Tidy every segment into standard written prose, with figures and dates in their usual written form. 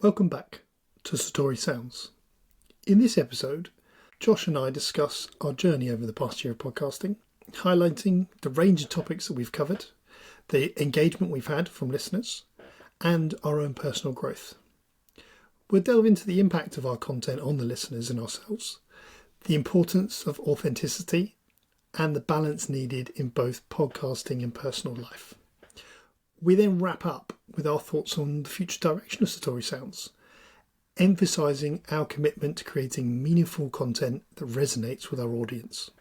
Welcome back to Satori Sounds. In this episode, Josh and I discuss our journey over the past year of podcasting, highlighting the range of topics that we've covered, the engagement we've had from listeners, and our own personal growth. We'll delve into the impact of our content on the listeners and ourselves, the importance of authenticity, and the balance needed in both podcasting and personal life. We then wrap up with our thoughts on the future direction of Satori Sounds, emphasising our commitment to creating meaningful content that resonates with our audience.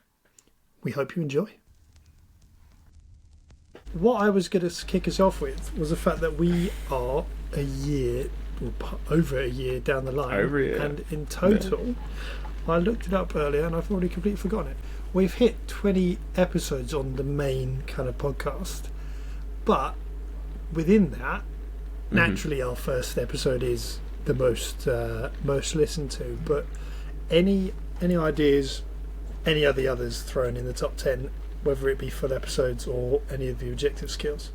We hope you enjoy. What I was going to kick us off with was the fact that we are a year, or over a year down the line, and in total, I looked it up earlier and I've already completely forgotten it. We've hit 20 episodes on the main kind of podcast, but within that, naturally our first episode is the most listened to, but any ideas, any of the others thrown in the top 10, whether it be full episodes or any of the objective skills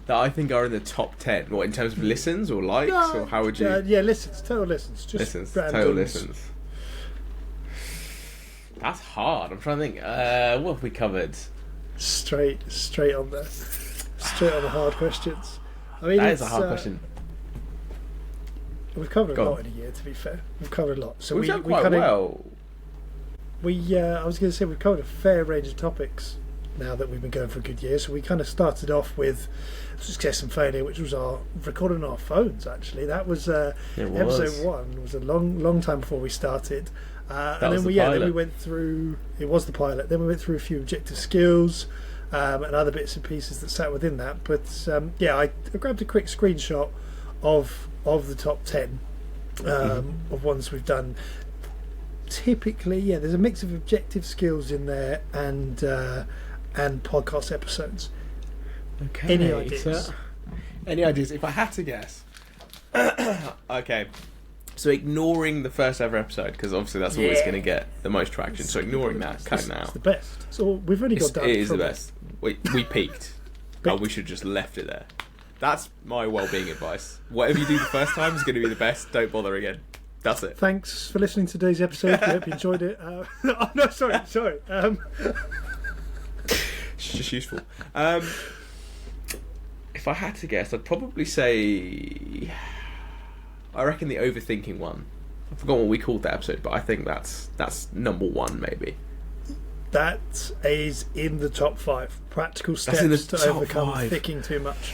that I think are in the top 10? What, in terms of listens or likes? Or how would you... listens, total listens. Just total listens. That's hard. I'm trying to think. What have we covered? Straight on there. Straight on the hard questions. I mean, that is a hard question. We've covered a lot in a year, to be fair. We've covered a lot. So we've done quite well. I was going to say we've covered a fair range of topics now that we've been going for a good year. So we kind of started off with success and failure, which was our recording on our phones, actually. That was episode 1. It was a long time before we started. And then we went through, it was the pilot, then we went through a few objective skills and other bits and pieces that sat within that. But I grabbed a quick screenshot of the top 10 of ones we've done. Typically, there's a mix of objective skills in there and podcast episodes. Okay. Any ideas? Any ideas? If I had to guess. Okay. So ignoring the first ever episode, because obviously that's always going to get the most traction. So ignoring that, cutting that out. It's the best. So we've only got down. It is the best. We peaked. We should just left it there. That's my well-being advice. Whatever you do the first time is going to be the best. Don't bother again. That's it. Thanks for listening to today's episode. We hope you enjoyed it. Sorry. It's just useful. If I had to guess, I'd probably say... I reckon the overthinking one. I forgot what we called that episode, but I think that's number 1, maybe. That is in the top 5. Practical steps to overcome thinking too much.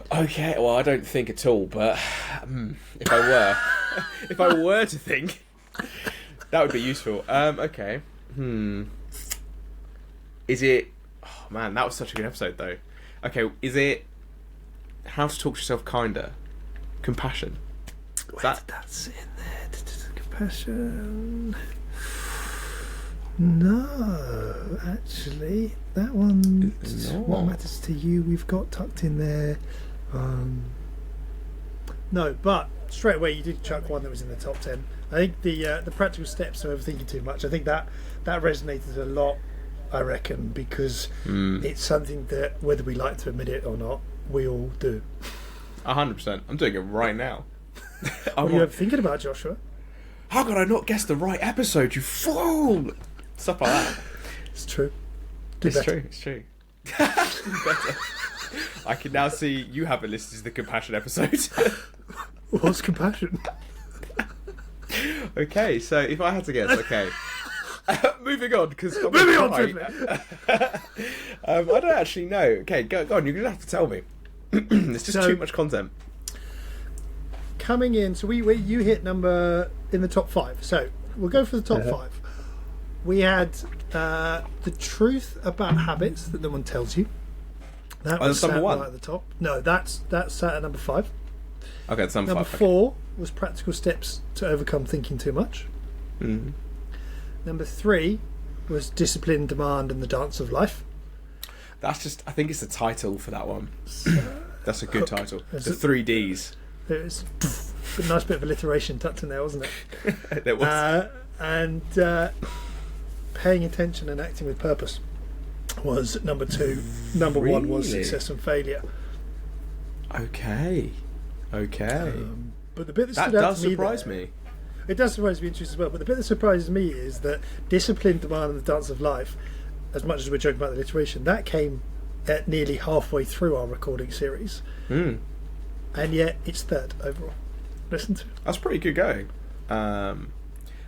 Okay, well, I don't think at all, but if I were to think, that would be useful. Okay. Is it... Oh, man, that was such a good episode, though. Okay, is it how to talk to yourself kinder? Compassion? That's in there. Compassion. No, actually, that one. What matters to you? We've got tucked in there. No, but straight away you did chuck one that was in the top 10. I think the practical steps to overthinking too much. I think that resonated a lot. I reckon because it's something that whether we like to admit it or not, we all do. 100%. I'm doing it right now. What are you ever thinking about, Joshua? How could I not guess the right episode, you fool? Stuff like that. It's true. It's true. Better. I can now see you haven't listened to the compassion episode. What's compassion? Okay, so if I had to guess, moving on, because I don't actually know. Okay, go on, you're going to have to tell me. It's just too much content. Coming in, so you hit number in the top 5. So we'll go for the top 5. We had the truth about habits that no one tells you. That was number 1 right at the top. No, that's sat at number 5. Okay, that's number 5. Number 4 was practical steps to overcome thinking too much. Number 3 was discipline, demand, and the dance of life. That's just, I think it's the title for that one. That's a good title. The 3 Ds. There's a nice bit of alliteration tucked in there, wasn't it? There was. And paying attention and acting with purpose was number 2. Number 1 was success and failure. Okay. But the bit that That stood out does to me surprise there, me. it does surprise me and as well. But the bit that surprises me is that Discipline, Demand, and the Dance of Life, as much as we're joking about the alliteration, that came at nearly halfway through our recording series, and yet it's third overall. Listen to it. That's pretty good going. And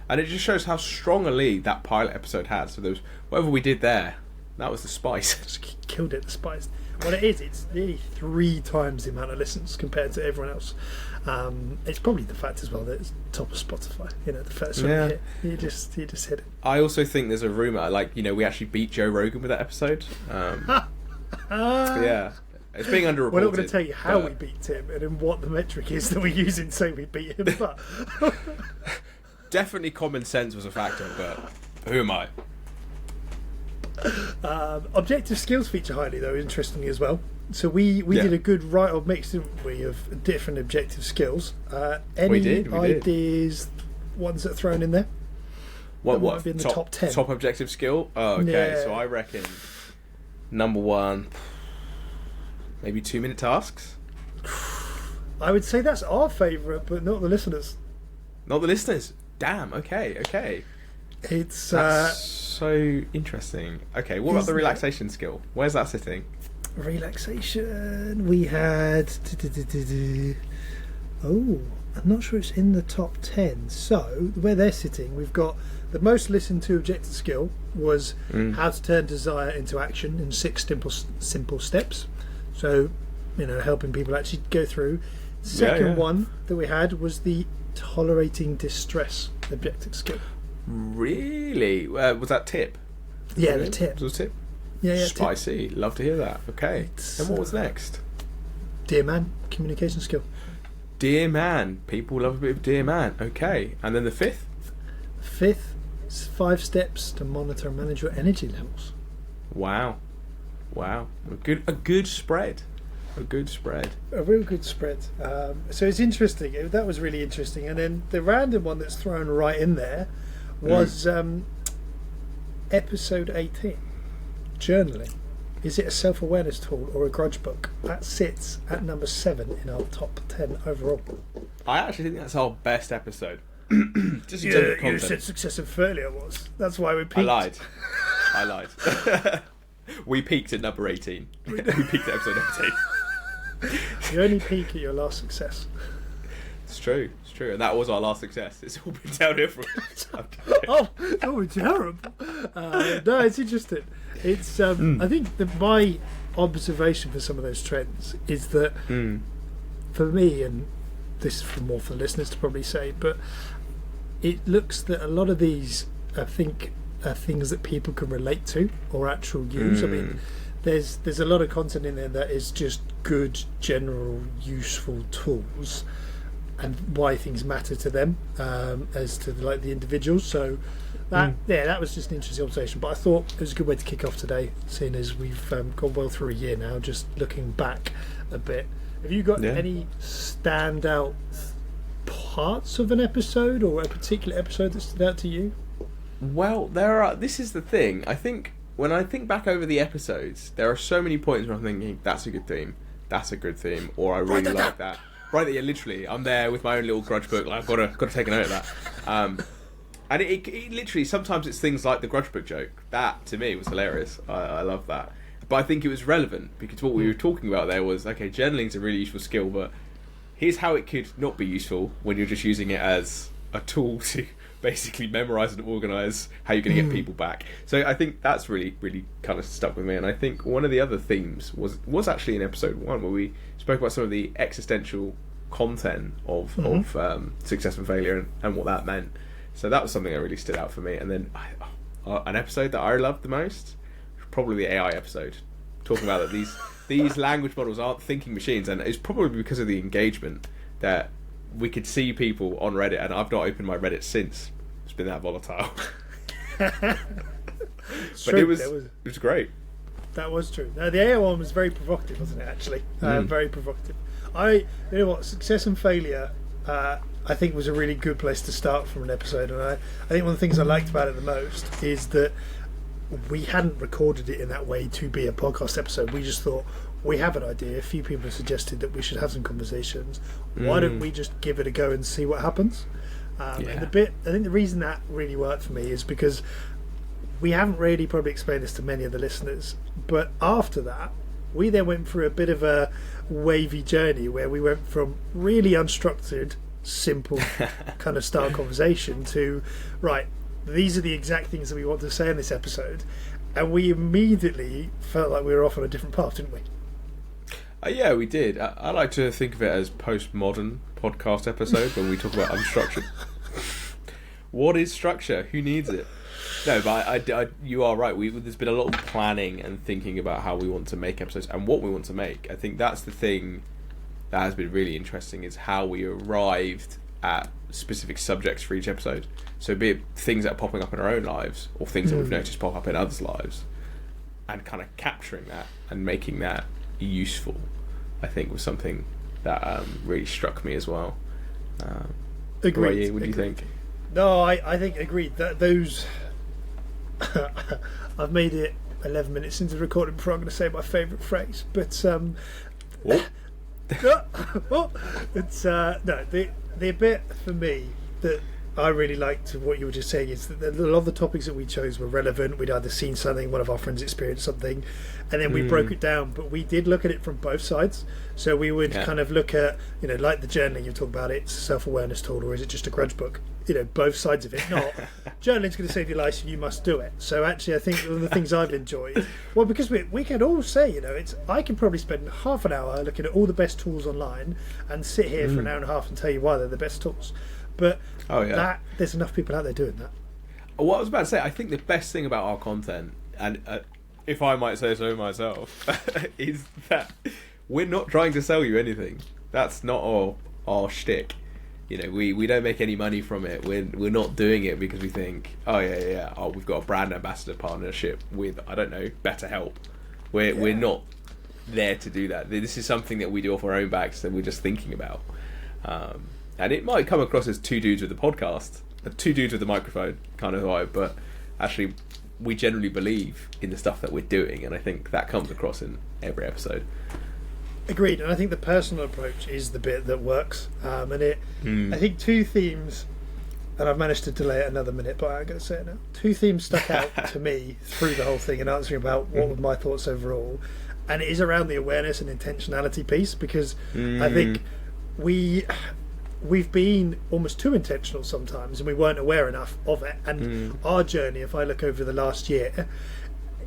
it just shows how strong a lead that pilot episode had. So there was, whatever we did there, that was the spice. Just killed it, the spice. Well, it is. It's nearly 3 times the amount of listens compared to everyone else. It's probably the fact as well that it's top of Spotify. You know, the first one you hit, you just hit it. I also think there's a rumour, like, we actually beat Joe Rogan with that episode. Yeah. It's being underreported. We're not going to tell you how we beat him and then what the metric is that we're using to say we beat him, but... Definitely common sense was a factor, but who am I? Objective skills feature highly, though, interestingly as well. So we did a good write-off mix, didn't we, of different objective skills. Any we did. ideas, ones that are thrown in there? What might be in the top 10? Top objective skill? Oh, okay. Yeah. So I reckon number 1, maybe 2-minute tasks. I would say that's our favourite, but not the listeners. Not the listeners. Damn. Okay. It's That's so interesting. Okay, what about the relaxation skill? Where's that sitting? Relaxation. We had. Oh, I'm not sure it's in the top 10. So where they're sitting, we've got the most listened to objective skill was how to turn desire into action in 6 simple steps. So, helping people actually go through. Second one that we had was the tolerating distress objective skill. Really? Was that tip? Yeah, the tip. Was it tip? Yeah, Spicy. Tip. Love to hear that. Okay. And what was next? Dear man, communication skill. Dear man. People love a bit of dear man. Okay. And then the 5th? 5th is 5 steps to monitor and manage your energy levels. Wow. A good spread. A good spread. A real good spread. So it's interesting. That was really interesting. And then the random one that's thrown right in there was episode 18, journaling. Is it a self-awareness tool or a grudge book? That sits at number 7 in our top 10 overall. I actually think that's our best episode. Just in terms of content. You said success and failure was. That's why we peaked. I lied. We peaked at number 18. We peaked at episode 18. You only peak at your last success. It's true, and that was our last success. It's all been downhill from Oh, that was terrible. No, it's interesting. It's I think that my observation for some of those trends is that for me, and this is more for the listeners to probably say, but it looks that a lot of these, I think, are things that people can relate to or actual use. I mean, there's a lot of content in there that is just good, general, useful tools, and why things matter to them as to the individuals. So that was just an interesting observation. But I thought it was a good way to kick off today, seeing as we've gone well through a year now, just looking back a bit. Have you got any standout parts of an episode or a particular episode that stood out to you? Well, this is the thing. I think when I think back over the episodes, there are so many points where I'm thinking, that's a good theme, or I really like that. Right, yeah, literally, I'm there with my own little grudge book. Like, I've got to take a note of that. And it literally, sometimes it's things like the grudge book joke. That, to me, was hilarious. I love that. But I think it was relevant, because what we were talking about there was, okay, journaling's a really useful skill, but here's how it could not be useful when you're just using it as a tool to basically memorise and organise how you're going to get people back. So I think that's really, really kind of stuck with me. And I think one of the other themes was actually in episode 1, where we spoke about some of the existential content of success and failure and what that meant. So that was something that really stood out for me. And then an episode that I loved the most, probably the AI episode, talking about that these language models aren't thinking machines, and it's probably because of the engagement that we could see people on Reddit, and I've not opened my Reddit since. It's been that volatile. But it was great. That was true. No, the AI one was very provocative, wasn't it? Actually, very provocative. You know what, success and failure, I think was a really good place to start from an episode, and I think one of the things I liked about it the most is that we hadn't recorded it in that way to be a podcast episode. We just thought, we have an idea. A few people have suggested that we should have some conversations. Why don't we just give it a go and see what happens? And I think the reason that really worked for me is because we haven't really probably explained this to many of the listeners, but after that, we then went through a bit of a wavy journey where we went from really unstructured, simple kind of style conversation to, right, these are the exact things that we want to say in this episode. And we immediately felt like we were off on a different path, didn't we? Yeah, we did. I like to think of it as postmodern podcast episode when we talk about unstructured. What is structure? Who needs it? No, but you are right. There's been a lot of planning and thinking about how we want to make episodes and what we want to make. I think that's the thing that has been really interesting, is how we arrived at specific subjects for each episode. So be it things that are popping up in our own lives or things that we've noticed pop up in others' lives, and kind of capturing that and making that useful, I think was something that really struck me as well. Agreed. What do you think? No, I think agreed. Those I've made it 11 minutes into the recording before I'm going to say my favourite phrase, but it's the bit for me that I really liked what you were just saying is that a lot of the topics that we chose were relevant. We'd either seen something, one of our friends experienced something, and then we broke it down. But we did look at it from both sides. So we would kind of look at, like the journaling you talk about, it's a self-awareness tool, or is it just a grudge book? Both sides of it. Not journaling's going to save your life, so you must do it. So actually, I think one of the things I've enjoyed, well, because we can all say, I can probably spend half an hour looking at all the best tools online and sit here for an hour and a half and tell you why they're the best tools. But there's enough people out there doing that. What I was about to say, I think the best thing about our content, and if I might say so myself, is that we're not trying to sell you anything. That's not our shtick. We don't make any money from it. We're not doing it because we think, we've got a brand ambassador partnership with, I don't know, BetterHelp. We're not there to do that. This is something that we do off our own backs that we're just thinking about. And it might come across as two dudes with a podcast, two dudes with a microphone kind of vibe, but actually we generally believe in the stuff that we're doing, and I think that comes across in every episode. Agreed, and I think the personal approach is the bit that works. I think two themes, and I've managed to delay it another minute, but I'm going to say it now. Two themes stuck out to me through the whole thing and answering about what were my thoughts overall, and it is around the awareness and intentionality piece, because I think we've been almost too intentional sometimes, and we weren't aware enough of it. And our journey, if I look over the last year,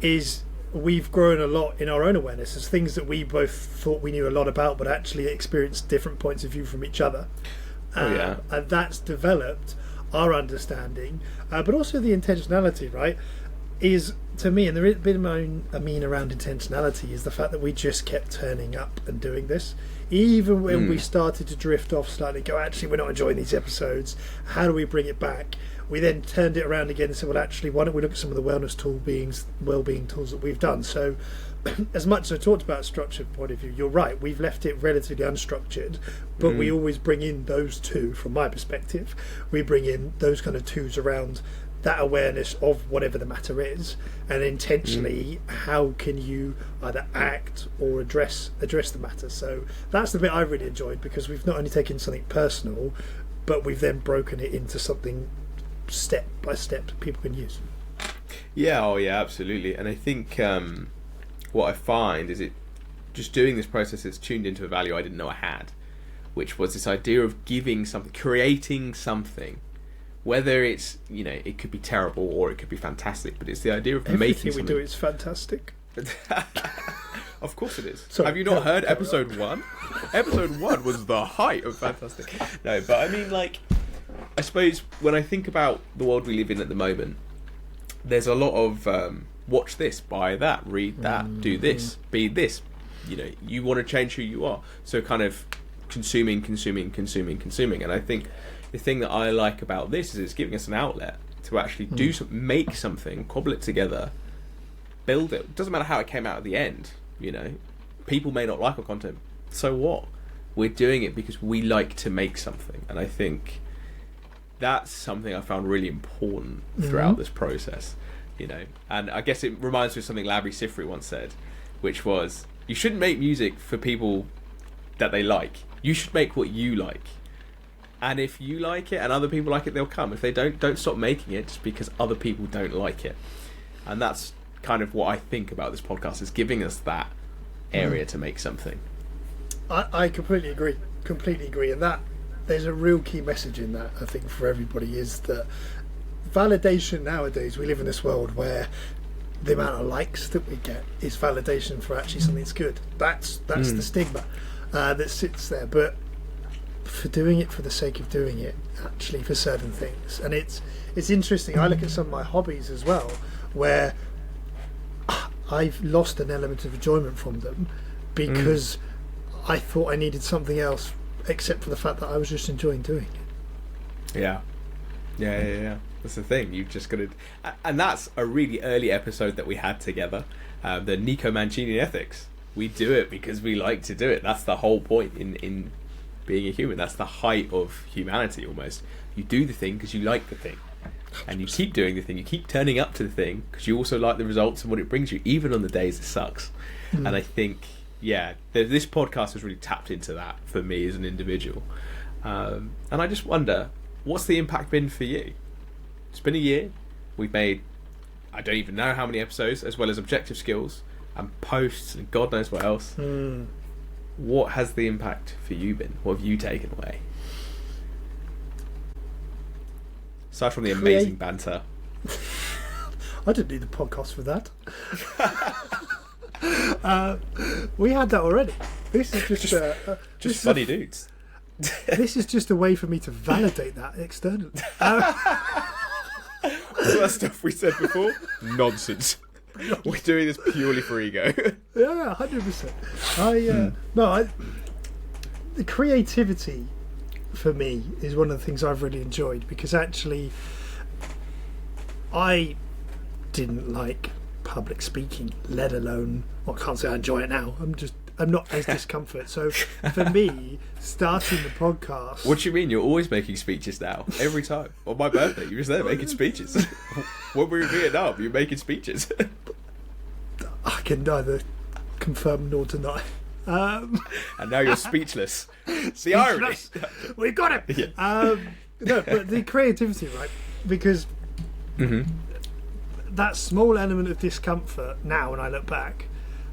is we've grown a lot in our own awareness. There's things that we both thought we knew a lot about, but actually experienced different points of view from each other. And that's developed our understanding, but also the intentionality, right? Is, to me, and the bit I mean around intentionality is the fact that we just kept turning up and doing this. Even when we started to drift off slightly, go, actually, we're not enjoying these episodes, how do we bring it back? We then turned it around again and said, well, actually, why don't we look at some of the well-being tools that we've done? So as much as I talked about a structured point of view, you're right, we've left it relatively unstructured, but we always bring in those two, from my perspective. We bring in those kind of twos around that awareness of whatever the matter is, and intentionally how can you either act or address the matter. So that's the bit I really enjoyed, because we've not only taken something personal, but we've then broken it into something step by step people can use. Absolutely. And I think what I find is it just doing this process, it's tuned into a value I didn't know I had, which was this idea of giving something, creating something. Whether it's, it could be terrible or it could be fantastic, but it's the idea of making something. Everything we do is fantastic. Of course it is. Sorry, have you not heard episode 1? Episode 1 was the height of fantastic. No, but I mean, I suppose when I think about the world we live in at the moment, there's a lot of watch this, buy that, read that, do this, be this. You want to change who you are. So kind of consuming. And I think the thing that I like about this is it's giving us an outlet to actually make something, cobble it together, build it. Doesn't matter how it came out at the end, People may not like our content. So what? We're doing it because we like to make something. And I think that's something I found really important throughout this process, And I guess it reminds me of something Labry Sifri once said, which was, You shouldn't make music for people that they like. You should make what you like. And if you like it and other people like it, they'll come. If they don't stop making it just because other people don't like it. And that's kind of what I think about this podcast, is giving us that area to make something. I completely agree. And that there's a real key message in that, I think, for everybody, is that validation nowadays, we live in this world where the amount of likes that we get is validation for actually something that's good. That's the stigma that sits there. But for doing it for the sake of doing it, actually, for certain things, and it's interesting. I look at some of my hobbies as well, where I've lost an element of enjoyment from them because I thought I needed something else, except for the fact that I was just enjoying doing it. Yeah. That's the thing. You've just got to, and that's a really early episode that we had together. The Nico Mancini ethics. We do it because we like to do it. That's the whole point in being a human. That's the height of humanity, almost. You do the thing because you like the thing, and you keep doing the thing. You keep turning up to the thing because you also like the results and what it brings you, even on the days it sucks. And I think, this podcast has really tapped into that for me as an individual. And I just wonder, what's the impact been for you? It's been a year. We've made, I don't even know how many episodes, as well as objective skills and posts and God knows what else. What has the impact for you been? What have you taken away? Aside from the amazing banter. I didn't need the podcast for that. We had that already. This is just funny dudes. This is just a way for me to validate that externally. All that stuff we said before, nonsense. We're doing this purely for ego. Yeah, 100%. The creativity for me is one of the things I've really enjoyed, because actually I didn't like public speaking, let alone, I can't say I enjoy it now. I'm not as Discomfort. So for me, starting the podcast... What do you mean? You're always making speeches now. Every time. On my birthday, you're just there making speeches. When we were in Vietnam, you're making speeches. I can neither confirm nor deny. And now you're speechless. It's the irony. We've got it. Yeah. No, but the creativity, right? Because that small element of discomfort, now when I look back,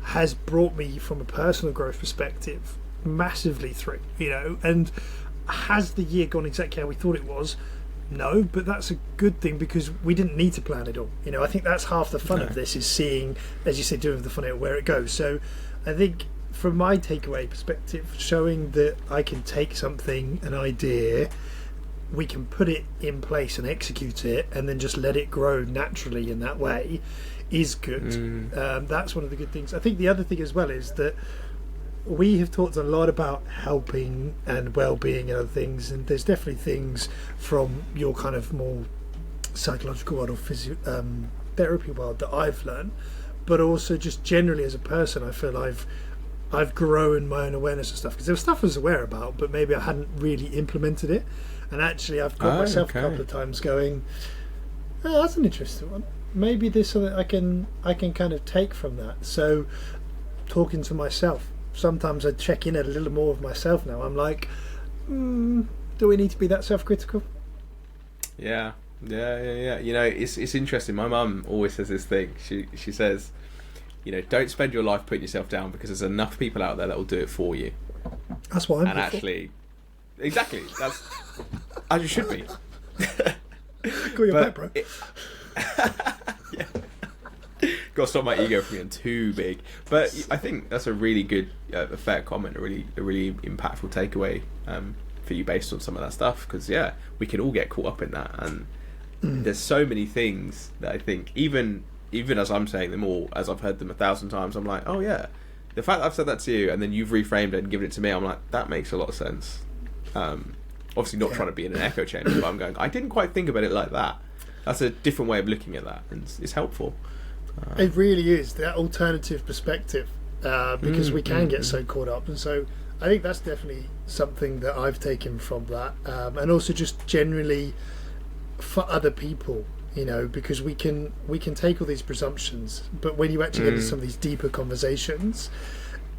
has brought me, from a personal growth perspective, massively through, and has the year gone exactly how we thought it was? No, but that's a good thing, because we didn't need to plan it all. I think that's half the fun of this, is seeing, as you say, doing the fun of it, where it goes. So I think from my takeaway perspective, showing that I can take something, an idea, we can put it in place and execute it, and then just let it grow naturally in that way, is good. That's one of the good things. I think the other thing as well is that we have talked a lot about helping and well-being and other things, and there's definitely things from your kind of more psychological world or therapy world that I've learned, but also just generally as a person, I feel I've grown my own awareness of stuff, because there was stuff I was aware about, but maybe I hadn't really implemented it. And actually I've got myself a couple of times going, oh, that's an interesting one. Maybe there's something I can kind of take from that. So talking to myself, sometimes I check in a little more of myself now. I'm like, do we need to be that self-critical? Yeah. It's interesting. My mum always says this thing. She says, don't spend your life putting yourself down, because there's enough people out there that will do it for you. That's why I'm and actually, exactly, that's as you should be. Got your back, bro. Yeah. Got to stop my ego from getting too big. But I think that's a really good, a fair comment, a really impactful takeaway for you based on some of that stuff. Because we can all get caught up in that, and there's so many things that I think, even as I'm saying them all, as I've heard them 1,000 times, I'm like, oh yeah, the fact that I've said that to you, and then you've reframed it and given it to me, I'm like, that makes a lot of sense. Obviously not trying to be in an echo chamber, but I'm going, I didn't quite think about it like that. That's a different way of looking at that, and it's helpful. It really is, that alternative perspective, because we can get so caught up. And so I think that's definitely something that I've taken from that, and also just generally for other people, because we can take all these presumptions, but when you actually get into some of these deeper conversations,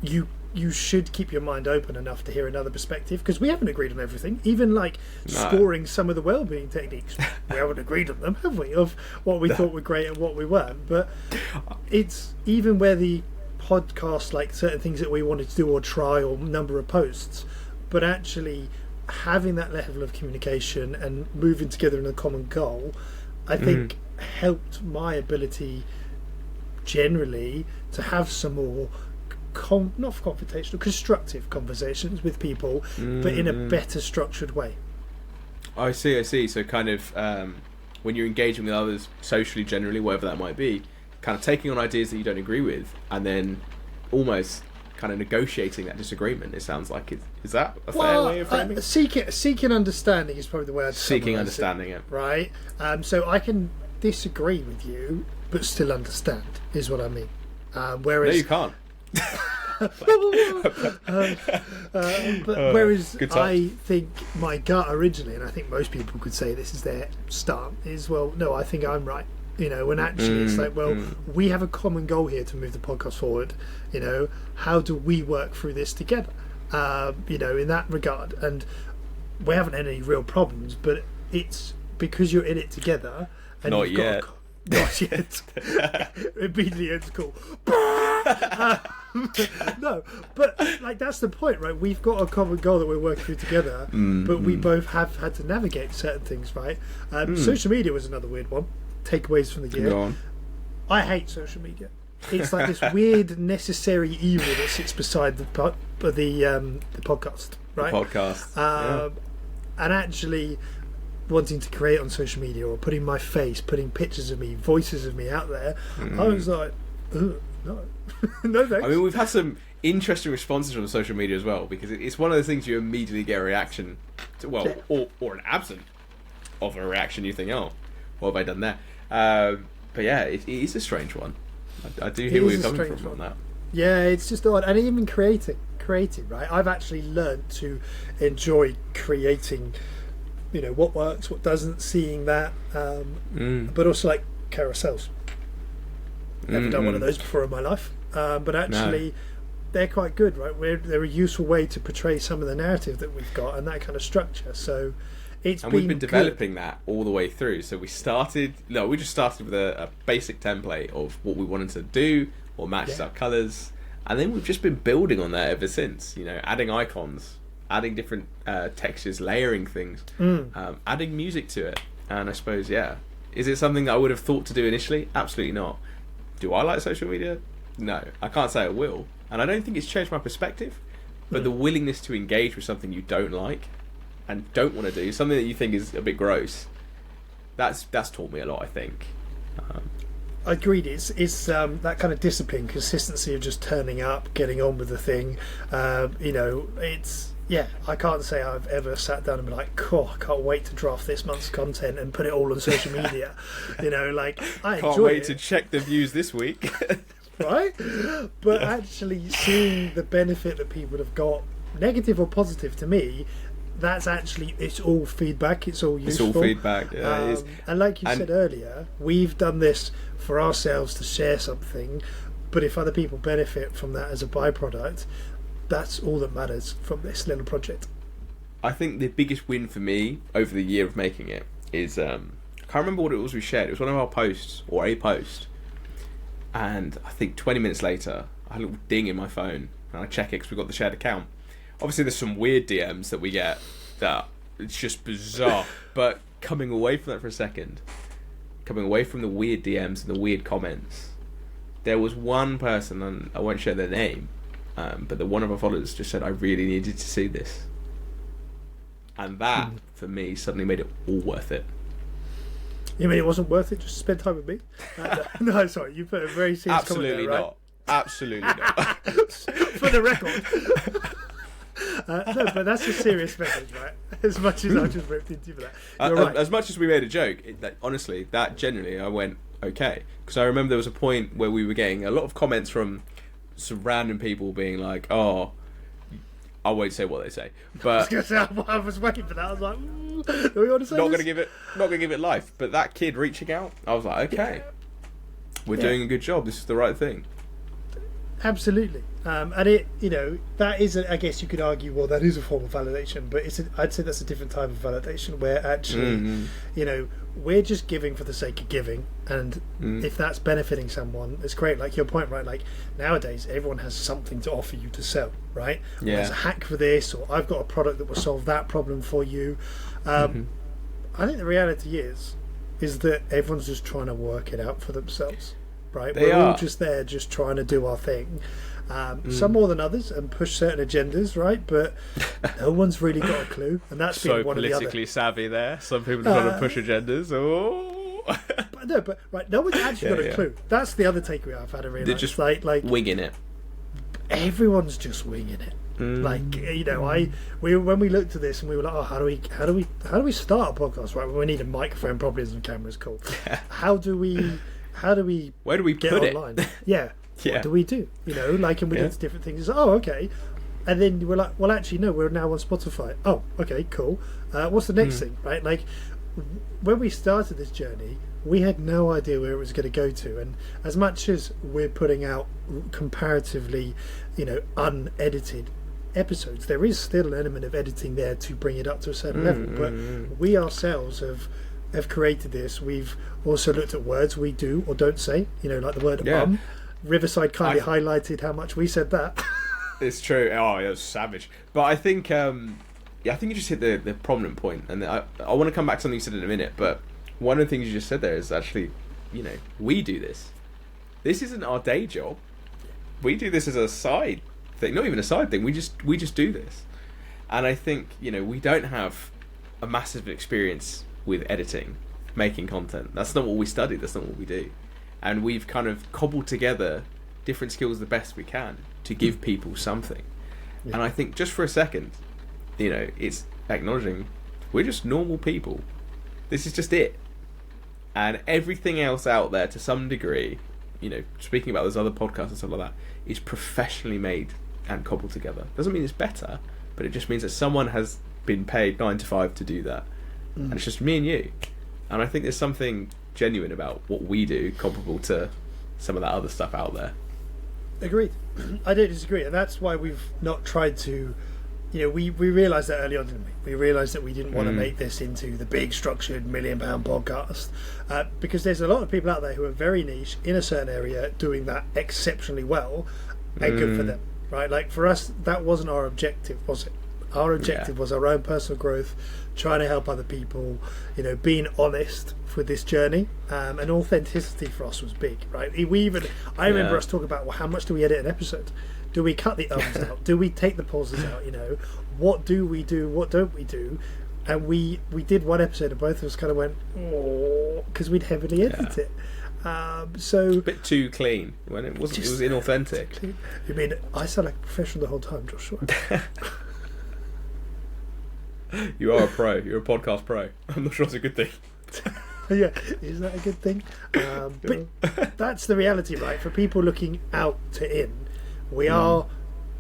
you should keep your mind open enough to hear another perspective, because we haven't agreed on everything. Even like No. scoring some of the well-being techniques, we haven't agreed on them, have we? Of what we thought were great and what we weren't. But it's even where the podcast, like certain things that we wanted to do or try, or number of posts, but actually having that level of communication and moving together in a common goal, I think helped my ability generally to have some more not confrontational, constructive conversations with people, but in a better structured way. I see. So kind of when you're engaging with others socially, generally, whatever that might be, kind of taking on ideas that you don't agree with, and then almost kind of negotiating that disagreement. It sounds like it. Is that a fair way of framing? Seeking understanding is probably the way I'd Seeking summarize understanding it, it. right? So I can disagree with you, but still understand, is what I mean. Whereas No, you can't. Whereas good I times. think my gut originally, and I think most people could say this is their start, is, well, no, I think I'm right. When actually it's like, well, we have a common goal here to move the podcast forward. How do we work through this together? In that regard, and we haven't had any real problems, but it's because you're in it together. And Not you've yet. Not yet. Immediately it's cool. No, but like that's the point, right? We've got a common goal that we're working through together, but we both have had to navigate certain things, right? Social media was another weird one. Takeaways from the year. Go on. I hate social media. It's like this weird necessary evil that sits beside the podcast, right? The podcast. And actually wanting to create on social media, or putting my face, putting pictures of me, voices of me out there, I was like, no. No thanks. I mean, we've had some interesting responses from social media as well, because it's one of those things you immediately get a reaction to, well, or an absence of a reaction. You think, oh, what have I done there? But yeah, it is a strange one. I do hear where you're coming from on that. Yeah, it's just odd. And even creating, right? I've actually learned to enjoy creating, what works, what doesn't, seeing that, but also like carousels. Never done one of those before in my life, but actually they're quite good, right? They're a useful way to portray some of the narrative that we've got and that kind of structure. So we've been developing that all the way through. So we just started with a basic template of what we wanted to do, what matches our colours, and then we've just been building on that ever since. Adding icons, adding different textures, layering things, adding music to it. And I suppose, is it something that I would have thought to do initially? Absolutely not. Do I like social media? No, I can't say I will, and I don't think it's changed my perspective. But the willingness to engage with something you don't like and don't want to do, something that you think is a bit gross, that's taught me a lot, I think. Agreed. It's that kind of discipline, consistency of just turning up, getting on with the thing. I can't say I've ever sat down and been like, cool, I can't wait to draft this month's content and put it all on social media. I Can't enjoy wait it, to check the views this week. right? But actually seeing the benefit that people have got, negative or positive, to me, it's all feedback, it's all useful. It's all feedback, it is. And like you said earlier, we've done this for ourselves to share something, but if other people benefit from that as a byproduct, that's all that matters from this little project. I think the biggest win for me over the year of making it is, I can't remember what it was we shared. It was one of our posts, or a post, and I think 20 minutes later I had a little ding in my phone, and I check it because we've got the shared account. Obviously there's some weird DMs that we get that it's just bizarre, but coming away from that for a second, coming away from the weird DMs and the weird comments, there was one person, and I won't share their name, but one of our followers just said, I really needed to see this. And that, for me, suddenly made it all worth it. You mean it wasn't worth it just to spend time with me? No, sorry, you put a very serious comment there, right? Not. Absolutely not. For the record. No, but that's a serious message, right? As much as I just ripped into you for that. You're right. As much as we made a joke, honestly, that generally, I went, okay. Because I remember there was a point where we were getting a lot of comments from some random people being like, oh, I won't say what they say, but I was waiting for that. I was like, do we want to say not this? gonna give it life. But that kid reaching out, I was like, okay, we're doing a good job. This is the right thing. Absolutely. And it, that is, I guess you could argue, well, that is a form of validation, but I'd say that's a different type of validation where actually, we're just giving for the sake of giving. And if that's benefiting someone, it's great. Like your point, right? Like nowadays, everyone has something to offer you to sell, right? Yeah. There's a hack for this, or I've got a product that will solve that problem for you. I think the reality is that everyone's just trying to work it out for themselves. Right, we're all just there, just trying to do our thing. Some more than others, and push certain agendas, right? But no one's really got a clue, and that's so been one of the other. politically savvy. There, some people are trying to push agendas. Oh, but right, no one's actually got a clue. That's the other takeaway I've had to realize. They're just like winging it. Everyone's just winging it. Like when we looked at this and we were like, oh, how do we start a podcast? Right, well, we need a microphone, probably, and some cameras. Cool. How do we? Where do we get put online? it? Yeah. What do we do? And we did different things. Oh, okay. And then we're like, well, actually, no, we're now on Spotify. Oh, okay, cool. What's the next thing, right? Like, when we started this journey, we had no idea where it was going to go to. And as much as we're putting out comparatively, unedited episodes, there is still an element of editing there to bring it up to a certain level. But we ourselves have created this. We've also looked at words we do or don't say, like the word Riverside kindly highlighted how much we said that. It's true. Oh, it was savage. But I think I think you just hit the prominent point, and I want to come back to something you said in a minute, but one of the things you just said there is actually, we do this. This isn't our day job. We do this as a side thing, not even a side thing. We just do this. And I think, we don't have a massive experience with editing, making content. That's not what we study, that's not what we do. And we've kind of cobbled together different skills the best we can to give people something. And I think just for a second, it's acknowledging we're just normal people. This is just it. And everything else out there, to some degree, speaking about those other podcasts and stuff like that, is professionally made and cobbled together. Doesn't mean it's better, but it just means that someone has been paid 9 to 5 to do that. And it's just me and you. And I think there's something genuine about what we do comparable to some of that other stuff out there. Agreed. I don't disagree, and that's why we've not tried to, we realised that early on, didn't we? We realised that we didn't want to make this into the big structured £1 million podcast, because there's a lot of people out there who are very niche in a certain area doing that exceptionally well, and good for them, right? Like for us, that wasn't our objective, was it? Our objective was our own personal growth, trying to help other people, being honest with this journey, and authenticity for us was big, right? I remember us talking about, well, how much do we edit an episode? Do we cut the ums out? Do we take the pauses out? What do we do? What don't we do? And we did one episode and both of us kind of went, oh, because we'd heavily edited it. So a bit too clean when it wasn't. It was inauthentic. You mean I sound like a professional the whole time, Joshua? You are a pro. You're a podcast pro. I'm not sure it's a good thing. Yeah, is that a good thing? But that's the reality, right? For people looking out to in, we are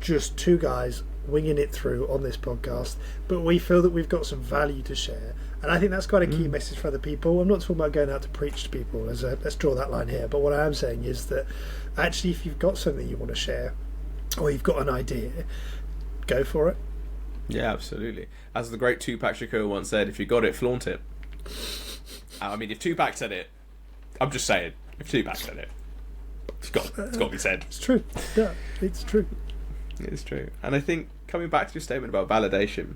just two guys winging it through on this podcast, but we feel that we've got some value to share, and I think that's quite a key message for other people. I'm not talking about going out to preach to people, let's draw that line here, but what I am saying is that actually if you've got something you want to share, or you've got an idea, go for it. Yeah, absolutely. As the great Tupac Shakur once said, if you got it, flaunt it. I mean, if Tupac said it, I'm just saying, if Tupac said it, it's got to be said. It's true. Yeah, it's true. It's true. And I think, coming back to your statement about validation,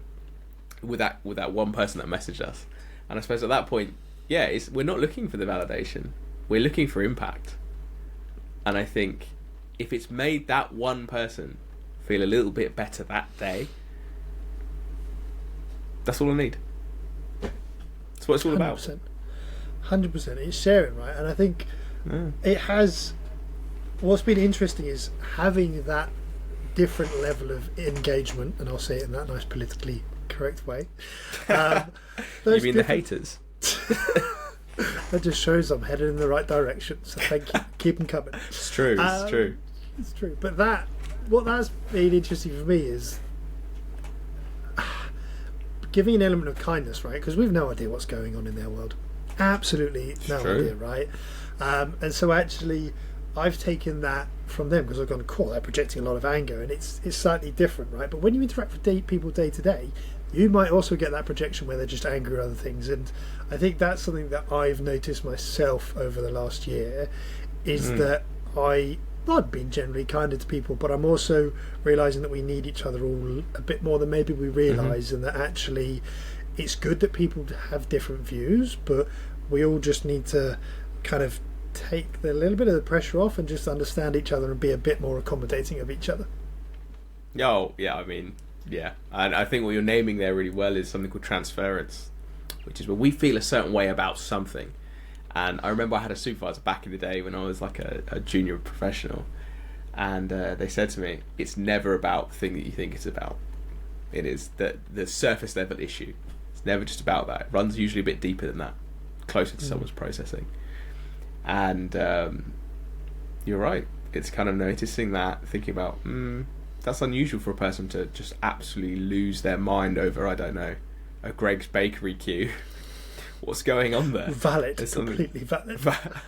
with that one person that messaged us, and I suppose at that point, we're not looking for the validation, we're looking for impact. And I think, if it's made that one person feel a little bit better that day, that's all I need. That's what it's all 100%. about. 100%. It's sharing, right? And I think it has. What's been interesting is having that different level of engagement, and I'll say it in that nice politically correct way. You mean the haters? That just shows I'm headed in the right direction. So thank you. Keep them coming. It's true. It's true. It's true. But what that's been interesting for me is giving an element of kindness, right? Because we've no idea what's going on in their world. Absolutely no idea, right? And so actually, I've taken that from them because I've gone, cool, they're projecting a lot of anger, and it's slightly different, right? But when you interact with people day to day, you might also get that projection where they're just angry at other things. And I think that's something that I've noticed myself over the last year, is that I've been generally kinder to people, but I'm also realising that we need each other all a bit more than maybe we realise, and that actually it's good that people have different views, but we all just need to kind of take a little bit of the pressure off and just understand each other and be a bit more accommodating of each other. Oh, yeah, I mean, yeah. And I think what you're naming there really well is something called transference, which is when we feel a certain way about something. And I remember I had a supervisor back in the day when I was like a junior professional, and they said to me, it's never about the thing that you think it's about. It is the surface level issue. It's never just about that. It runs usually a bit deeper than that, closer to someone's processing. And you're right. It's kind of noticing that, thinking about, that's unusual for a person to just absolutely lose their mind over, I don't know, a Greg's Bakery queue. What's going on there? Valid, completely valid.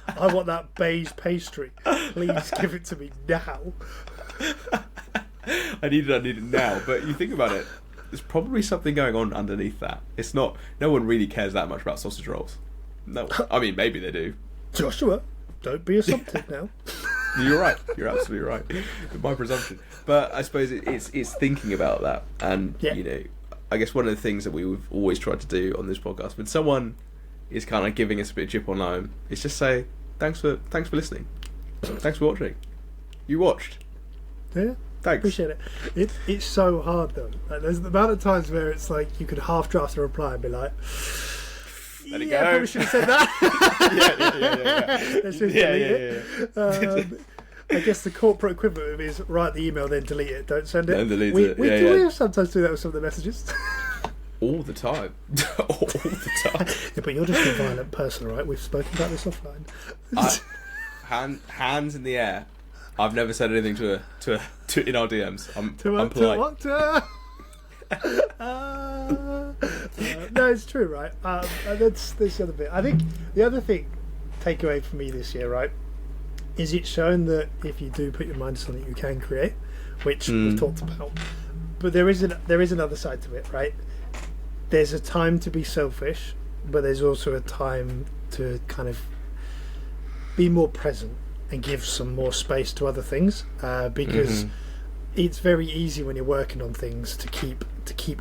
I want that beige pastry. Please give it to me now. I need it now. But you think about it, there's probably something going on underneath that. It's not. No one really cares that much about sausage rolls. No, I mean maybe they do. Joshua, don't be assumptive now. You're right. You're absolutely right. My presumption. But I suppose it's thinking about that, and you know, I guess one of the things that we've always tried to do on this podcast, when someone is kind of giving us a bit of chip on loan, is just say thanks for listening, thanks for watching. You watched. Yeah. Thanks. Appreciate it. It's so hard though. Like, there's the amount of times where it's like you could half draft a reply and be like, let it yeah, go. I probably should have said that. Let's just delete it. I guess the corporate equivalent of it is write the email, then delete it. Don't send it. Then delete we it. We sometimes do that with some of the messages. All the time. All the time. Yeah, but you're just a violent person, right? We've spoken about this offline. Hands in the air. I've never said anything to in our DMs. I'm polite. No, it's true, right? That's the other bit. I think the other takeaway for me this year, right, is it's shown that if you do put your mind to something, you can create, which we've talked about. But there is another side to it, right? There's a time to be selfish, but there's also a time to kind of be more present and give some more space to other things, because it's very easy when you're working on things to keep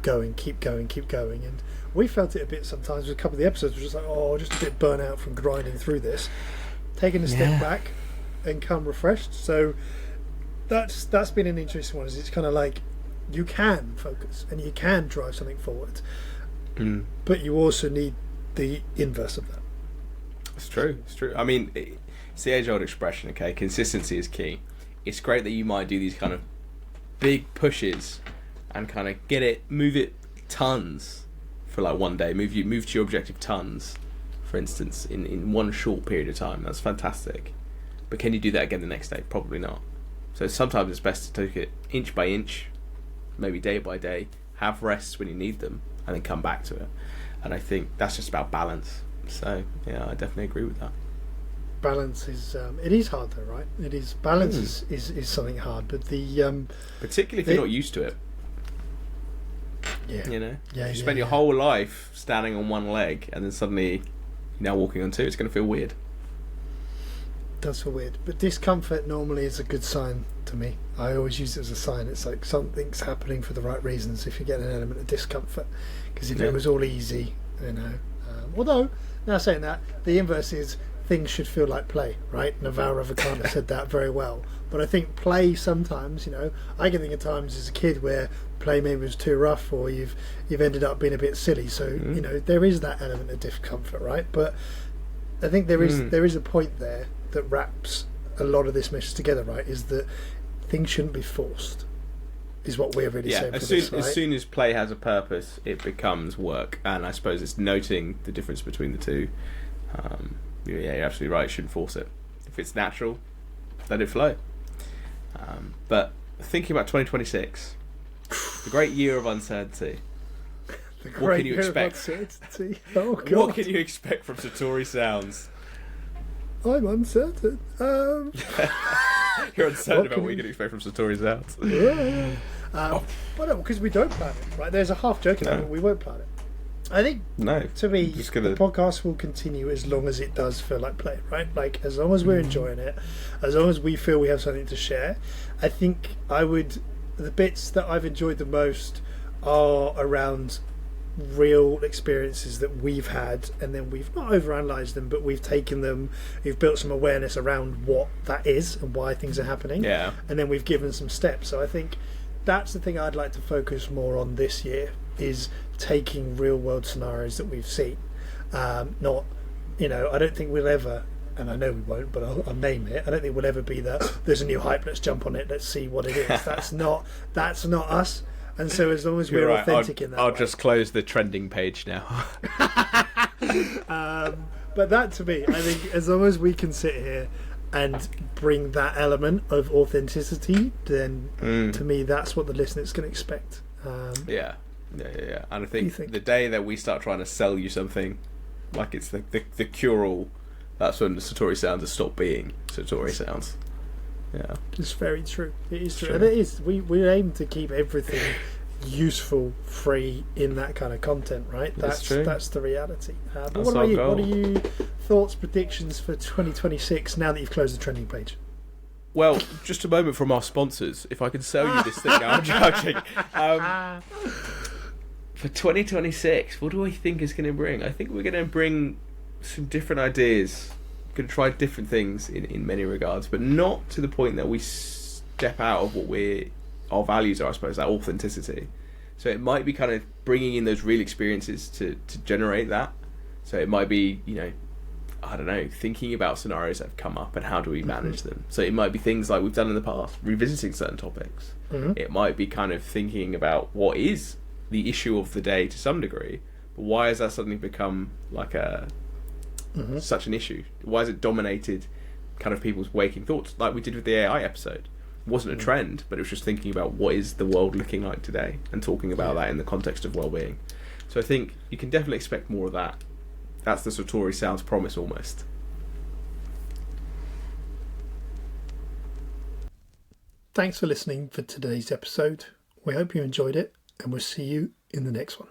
going, and we felt it a bit sometimes with a couple of the episodes. We're just like, just a bit burnt out from grinding through this, taking a step back and come refreshed. So that's been an interesting one. Is it's kind of like you can focus and you can drive something forward, but you also need the inverse of that. It's true. I mean, it's the age-old expression. Okay, consistency is key. It's great that you might do these kind of big pushes and kind of move it tons for like one day. Move to your objective tons, for instance, in one short period of time. That's fantastic. But can you do that again the next day? Probably not. So sometimes it's best to take it inch by inch, maybe day by day, have rests when you need them, and then come back to it. And I think that's just about balance. So yeah, I definitely agree with that. Balance is it is hard though, right? It is balance is something hard, but the particularly if you're not used to it. Yeah, you know, you spend your whole life standing on one leg, and then suddenly you're now walking on two. It's going to feel weird. It does feel weird, but discomfort normally is a good sign to me. I always use it as a sign. It's like something's happening for the right reasons if you get an element of discomfort. Because if it was all easy, you know. Although now saying that, the inverse is things should feel like play, right? Navarro Ravikant said that very well. But I think play sometimes, you know, I can think of times as a kid where play maybe was too rough, or you've ended up being a bit silly. So you know there is that element of discomfort, right? But I think there is a point there that wraps a lot of this message together, right? Is that things shouldn't be forced. Is what we're really saying. As soon as play has a purpose, it becomes work, and I suppose it's noting the difference between the two. Yeah, you're absolutely right. You shouldn't force it. If it's natural, let it flow. But thinking about 2026, the great year of uncertainty. What can you expect? Oh, God. What can you expect from Satori Sounds? I'm uncertain. You're uncertain about can what you can expect from Satori Sounds. Well, no, because we don't plan it, right? There's a half joke in it, but we won't plan it. I think, No. to me, Just gonna- the podcast will continue as long as it does feel like play, right? Like, as long as we're enjoying it, as long as we feel we have something to share, I think the bits that I've enjoyed the most are around real experiences that we've had, and then we've not overanalyzed them, but we've taken them, we've built some awareness around what that is and why things are happening, Yeah. and then we've given some steps. So I think that's the thing I'd like to focus more on this year, is taking real world scenarios that we've seen. Not, I don't think we'll ever, and I know we won't, but I'll name it. I don't think we'll ever be there's a new hype, let's jump on it, let's see what it is. That's not us. And so as long as we're Right. authentic in that I'll way. just close the trending page now. But that, to me, I think as long as we can sit here and bring that element of authenticity, then to me that's what the listeners can expect. Yeah. And I think, think? the day that we start trying to sell you something, like it's the cure-all, that's when the Satori Sounds has stopped being Satori Sounds. Yeah. It's very true. It is true. True. And it is. We aim to keep everything useful, free in that kind of content, right? That's true. That's the reality. But That's what our about you? goal. What are you thoughts, predictions for 2026 now that you've closed the trending page? Well, just a moment from our sponsors. If I can sell you this thing, no, I'm joking. For 2026, what do I think is going to bring? I think we're going to bring some different ideas. We're going to try different things in many regards, but not to the point that we step out of what our values are, I suppose, that authenticity. So it might be kind of bringing in those real experiences to generate that. So it might be, I don't know, thinking about scenarios that have come up and how do we manage them. So it might be things like we've done in the past, revisiting certain topics. It might be kind of thinking about what is the issue of the day to some degree, but why has that suddenly become like such an issue? Why has it dominated kind of people's waking thoughts, like we did with the AI episode? It wasn't a trend, but it was just thinking about what is the world looking like today and talking about that in the context of well-being. So I think you can definitely expect more of that. That's the Satori Sounds promise almost. Thanks for listening for today's episode. We hope you enjoyed it, and we'll see you in the next one.